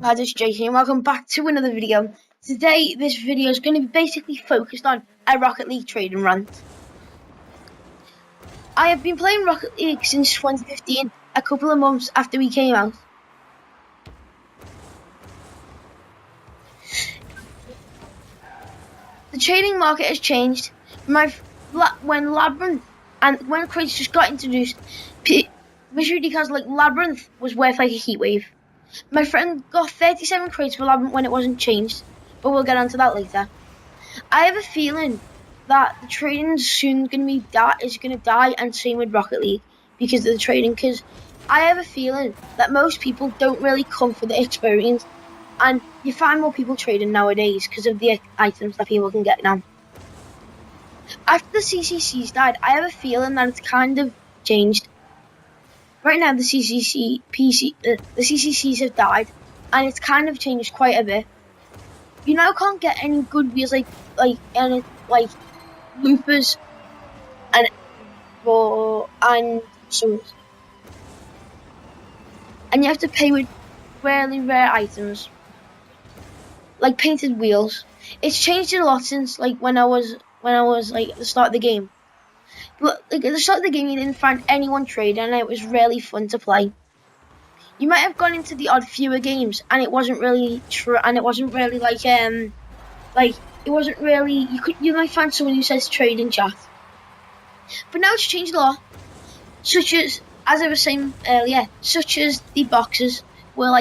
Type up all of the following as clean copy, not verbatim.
Hi, this is Jason and welcome back to another video. Today, this video is going to be basically focused on a Rocket League trading rant. I have been playing Rocket League since 2015, a couple of months after we came out. The trading market has changed. When Labyrinth and when crates just got introduced, mystery decals like Labyrinth was worth like a heatwave. My friend got 37 crates for Labyrinth when it wasn't changed, but we'll get onto that later. I have a feeling that the trading soon is gonna die, and same with Rocket League because of the trading. Because I have a feeling that most people don't really come for the experience, and you find more people trading nowadays because of the items that people can get now. After the CCCs died, I have a feeling that it's kind of changed. Right now, the CCCs have died, and it's kind of changed quite a bit. You now can't get any good wheels like loopers and swords, and you have to pay with really rare items like painted wheels. It's changed a lot since when I was like at the start of the game. But like at the start of the game, you didn't find anyone trading, and it was really fun to play. You might have gone into the odd fewer games, and it wasn't really true, and it wasn't really you might find someone who says trade in chat. But now it's changed a lot, such as I was saying earlier, such as the boxes where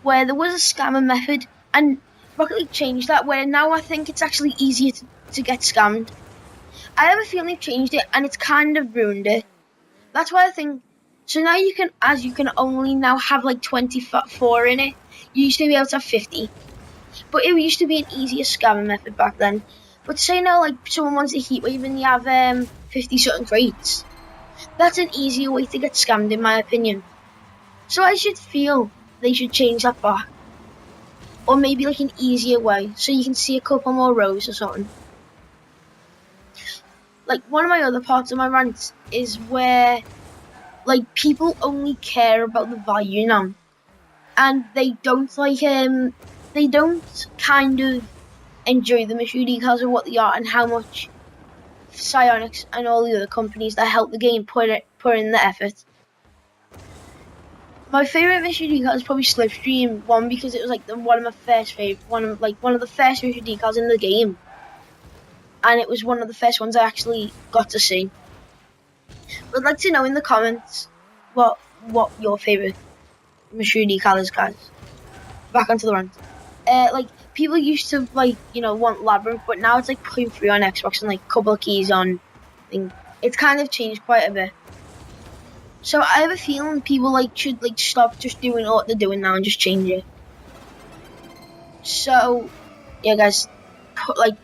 where there was a scammer method, and Rocket League changed that, where now I think it's actually easier to get scammed. I have a feeling they've changed it, and it's kind of ruined it. That's why I think. So now you can only now have like 24 in it. You used to be able to have 50, but it used to be an easier scamming method back then. But say now, like someone wants a heatwave and you have 50 something crates, that's an easier way to get scammed, in my opinion. So I should feel they should change that back, or maybe like an easier way, so you can see a couple more rows or something. Like one of my other parts of my rants is where like people only care about the value now, and they don't kind of enjoy the mystery decals of what they are and how much Psyonix and all the other companies that help the game put in the effort. My favorite mystery decal is probably Slipstream, one because it was like one of the first mystery decals in the game, and it was one of the first ones I actually got to see. I'd like to know in the comments what your favorite mystery decal is, guys. Back onto the rant. Like people used to want Labyrinth, but now it's like 0.3 on Xbox and like a couple of keys on thing. It's kind of changed quite a bit. So I have a feeling people should stop just doing what they're doing now and just change it. So yeah, guys,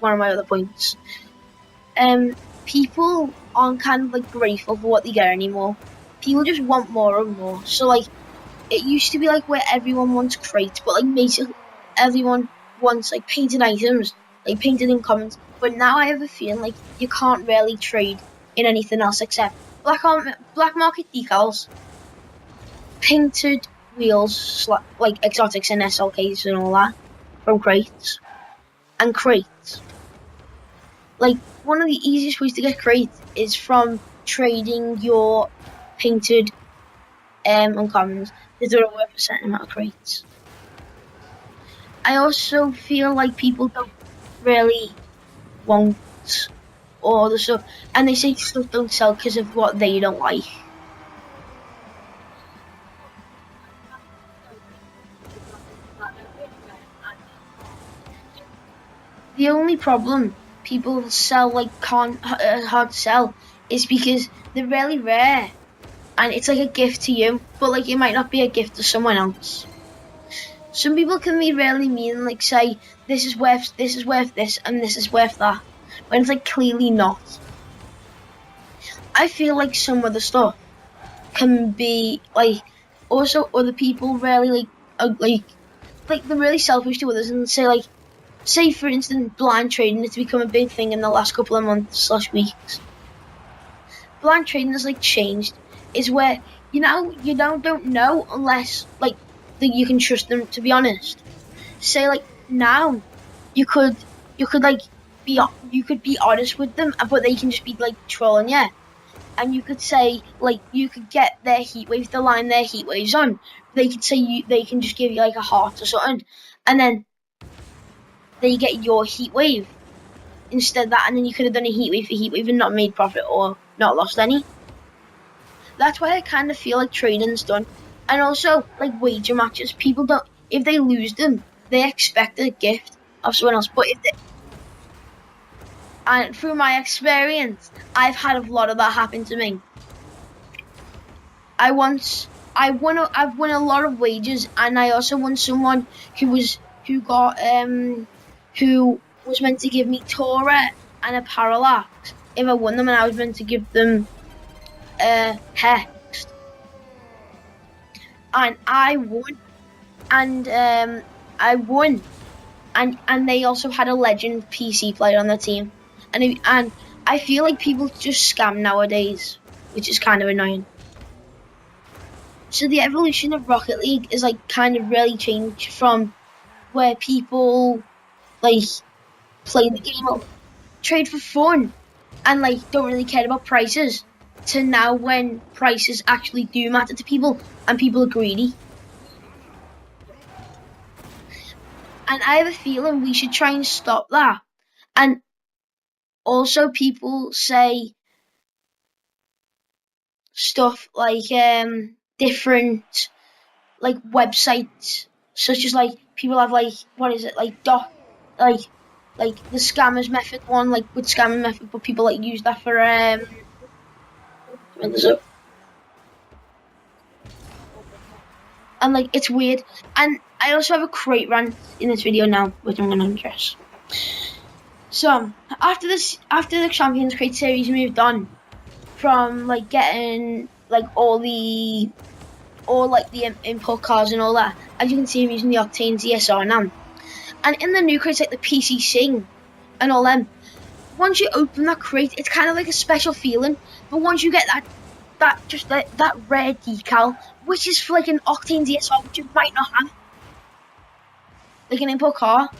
one of my other points. People aren't kind of grateful for what they get anymore. People just want more and more. So it used to be where everyone wants crates, but basically everyone wants painted items, painted in commons. But now I have a feeling you can't really trade in anything else except black market decals, painted wheels, exotics and SLKs and all that from crates, and crates. One of the easiest ways to get crates is from trading your painted uncommons, because they're worth a certain amount of crates. I also feel like people don't really want all the stuff, and they say stuff don't sell because of what they don't like. The only problem people sell hard to sell is because they're really rare, and it's like a gift to you, but it might not be a gift to someone else. Some people can be really mean, say this is worth this, and this is worth that, when it's clearly not. I feel like some of the stuff can be also other people really they're really selfish to others, and say for instance blind trading has become a big thing in the last couple of months / weeks. Blind trading has changed, is where you now don't know unless that you can trust them, to be honest. Say like now, you could like you could be honest with them, but they can just be like trolling you. And you could say like you could get their heat waves, the line their heat waves on. They could say they can just give you like a heart or something, and then they get your heat wave instead of that, and then you could have done a heat wave for heat wave and not made profit or not lost any. That's why I kind of feel like trading's done. And also, like wager matches, people don't, if they lose them, they expect a gift of someone else. But if they, and through my experience, I've had a lot of that happen to me. I've won a lot of wagers, and I also won someone who was meant to give me Torah and a parallax if I won them, and I was meant to give them Hex, and I won, and and they also had a legend PC player on their team, and I feel like people just scam nowadays, which is kind of annoying. So the evolution of Rocket League is like kind of really changed from where people like play the game or trade for fun and like don't really care about prices, to now when prices actually do matter to people and people are greedy. And I have a feeling we should try and stop that. And also people say stuff like different like websites, such as like people have like, what is it, like like the scammers method one, like with scamming method, but people like use that for and like it's weird. And I also have a crate rant in this video now, which I'm gonna address. So after the Champions Crate series moved on from like getting like all the import cards and all that, as you can see I'm using the Octane ZSR now. And in the new crates like the PC Sing and all them, once you open that crate, it's kind of like a special feeling. But once you get that rare decal, which is for like an Octane ZSR, which you might not have, like an import car,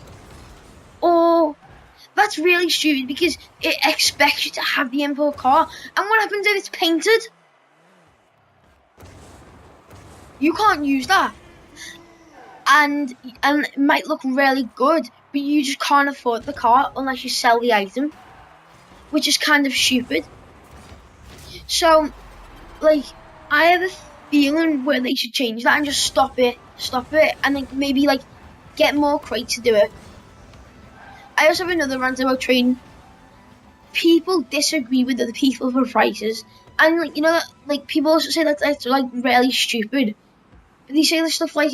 or that's really stupid because it expects you to have the import car. And what happens if it's painted? You can't use that. And it might look really good, but you just can't afford the car unless you sell the item, which is kind of stupid. So, like, I have a feeling where they should change that and just stop it, and then maybe like get more crates to do it. I also have another rant about trading. People disagree with other people for prices, and like, you know, like people also say that that's like really stupid. But they say this stuff like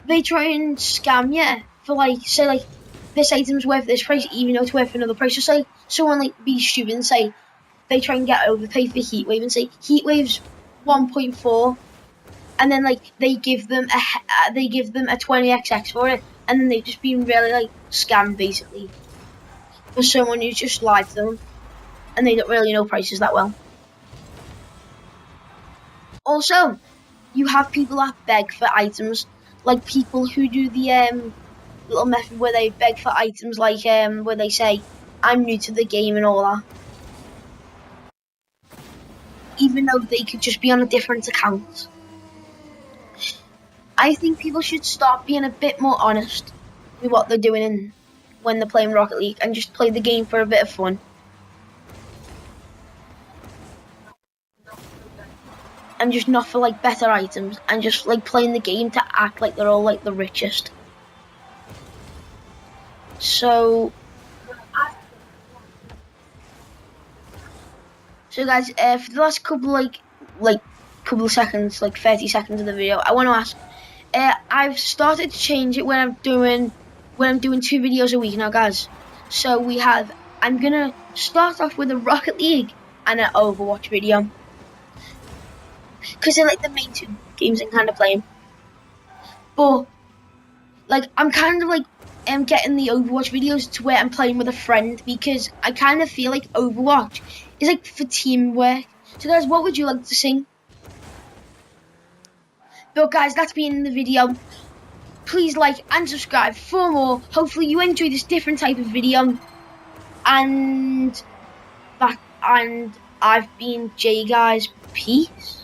they try and scam you for like, say like this item's worth this price even though it's worth another price. Just like someone like be stupid and say they try and get overpaid for Heatwave and say Heatwave's 1.4, and then like they give them a 20xx for it, and then they've just been really like scammed basically for someone who's just lied to them and they don't really know prices that well. Also, you have people that beg for items, like people who do the little method where they beg for items, like where they say I'm new to the game and all that, even though they could just be on a different account. I think people should start being a bit more honest with what they're doing when they're playing Rocket League and just play the game for a bit of fun. And just not for like better items, and just like playing the game to act like they're all like the richest. So guys, for the last couple couple of seconds, like 30 seconds of the video, I want to ask. I've started to change it when I'm doing 2 videos a week now, guys. So I'm gonna start off with a Rocket League and an Overwatch video, because they're like the main 2 games I'm kind of playing. But like I'm kind of like getting the Overwatch videos to where I'm playing with a friend, because I kind of feel like Overwatch is like for teamwork. So guys, what would you like to see? But guys, that's been the video. Please like and subscribe for more. Hopefully you enjoy this different type of video. And I've been Jay, guys. Peace.